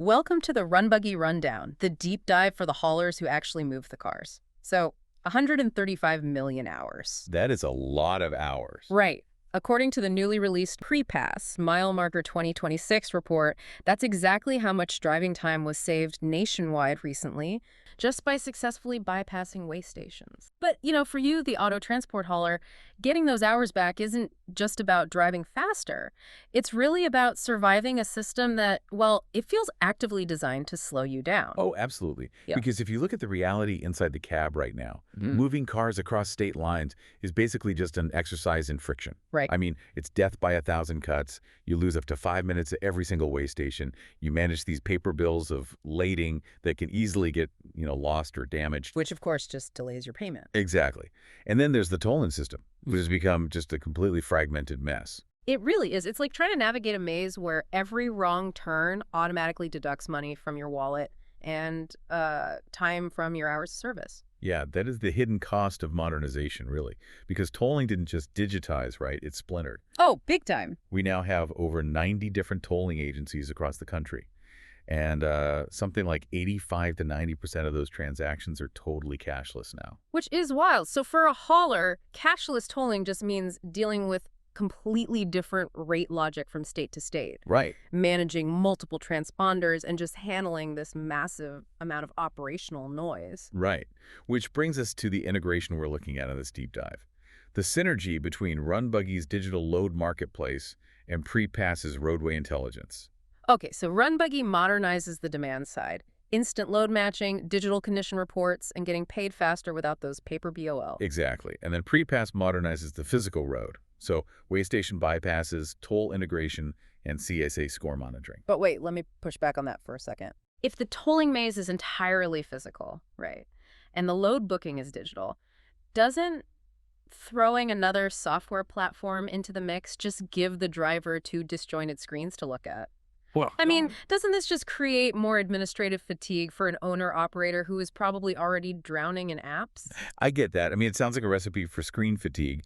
Welcome to the RunBuggy Rundown, the deep dive for the haulers who actually move the cars. So, 135 million hours. That is a lot of hours. Right. According to the newly released PrePass Mile Marker 2026 report, that's exactly how much driving time was saved nationwide recently, just by successfully bypassing way stations. But, for you, the auto transport hauler, getting those hours back isn't just about driving faster. It's really about surviving a system that, well, it feels actively designed to slow you down. Oh, absolutely. Yeah. Because if you look at the reality inside the cab right now, moving cars across state lines is basically just an exercise in friction. Right. I mean, it's death by 1,000 cuts. You lose up to 5 minutes at every single way station. You manage these paper bills of lading that can easily get, lost or damaged. Which, of course, just delays your payment. Exactly. And then there's the tolling system, which has become just a completely fragmented mess. It really is. It's like trying to navigate a maze where every wrong turn automatically deducts money from your wallet and time from your hours of service. Yeah, that is the hidden cost of modernization, really, because tolling didn't just digitize, right? It splintered. Oh, big time. We now have over 90 different tolling agencies across the country. And something like 85 to 90% of those transactions are totally cashless now. Which is wild. So for a hauler, cashless tolling just means dealing with completely different rate logic from state to state. Right. Managing multiple transponders and just handling this massive amount of operational noise. Right. Which brings us to the integration we're looking at in this deep dive. The synergy between RunBuggy's digital load marketplace and PrePass's roadway intelligence. Okay, so RunBuggy modernizes the demand side. Instant load matching, digital condition reports, and getting paid faster without those paper BOLs. Exactly. And then PrePass modernizes the physical road. So way station bypasses, toll integration, and CSA score monitoring. But wait, let me push back on that for a second. If the tolling maze is entirely physical, right, and the load booking is digital, doesn't throwing another software platform into the mix just give the driver two disjointed screens to look at? Well, I mean, doesn't this just create more administrative fatigue for an owner-operator who is probably already drowning in apps? I get that. I mean, it sounds like a recipe for screen fatigue.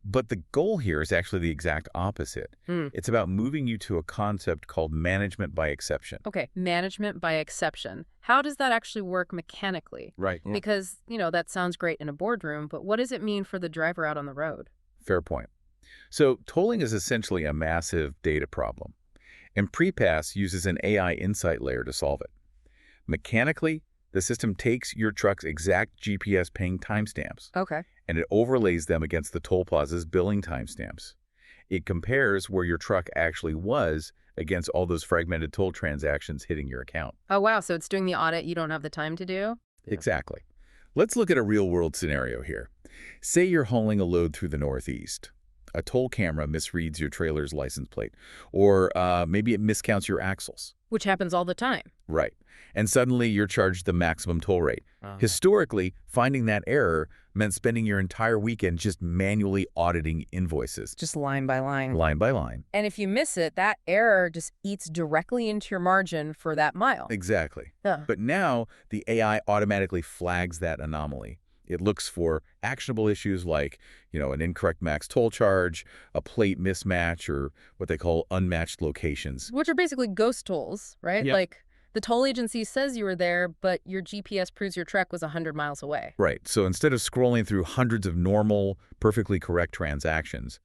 But the goal here is actually the exact opposite. It's about moving you to a concept called management by exception. Okay, management by exception. How does that actually work mechanically? Right. Because, that sounds great in a boardroom, but what does it mean for the driver out on the road? Fair point. So tolling is essentially a massive data problem. And PrePass uses an AI insight layer to solve it. Mechanically, the system takes your truck's exact GPS ping timestamps. Okay. And it overlays them against the toll plaza's billing timestamps. It compares where your truck actually was against all those fragmented toll transactions hitting your account. Oh, wow. So it's doing the audit you don't have the time to do? Exactly. Let's look at a real-world scenario here. Say you're hauling a load through the Northeast. A toll camera misreads your trailer's license plate, or maybe it miscounts your axles. Which happens all the time. Right. And suddenly you're charged the maximum toll rate. Historically, finding that error meant spending your entire weekend just manually auditing invoices. Just line by line. Line by line. And if you miss it, that error just eats directly into your margin for that mile. Exactly. Yeah. But now the AI automatically flags that anomaly. It looks for actionable issues like, an incorrect max toll charge, a plate mismatch, or what they call unmatched locations. Which are basically ghost tolls, right? Yep. Like, the toll agency says you were there, but your GPS proves your truck was 100 miles away. Right. So instead of scrolling through hundreds of normal, perfectly correct transactions,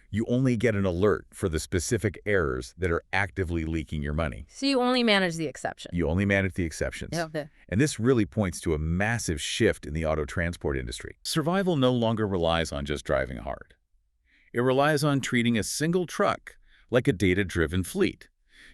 you only get an alert for the specific errors that are actively leaking your money. So you only manage the exception. You only manage the exceptions. Yeah. And this really points to a massive shift in the auto transport industry. Survival no longer relies on just driving hard. It relies on treating a single truck like a data-driven fleet.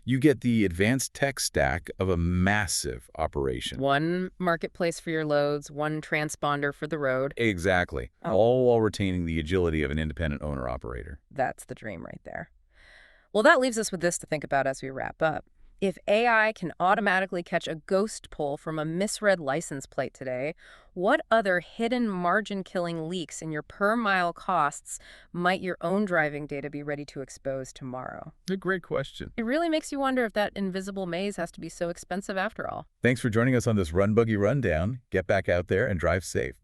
You get the advanced tech stack of a massive operation. One marketplace for your loads, one transponder for the road. Exactly. Oh. All while retaining the agility of an independent owner-operator. That's the dream right there. Well, that leaves us with this to think about as we wrap up. If AI can automatically catch a ghost pull from a misread license plate today, what other hidden margin-killing leaks in your per-mile costs might your own driving data be ready to expose tomorrow? A great question. It really makes you wonder if that invisible maze has to be so expensive after all. Thanks for joining us on this RunBuggy Rundown. Get back out there and drive safe.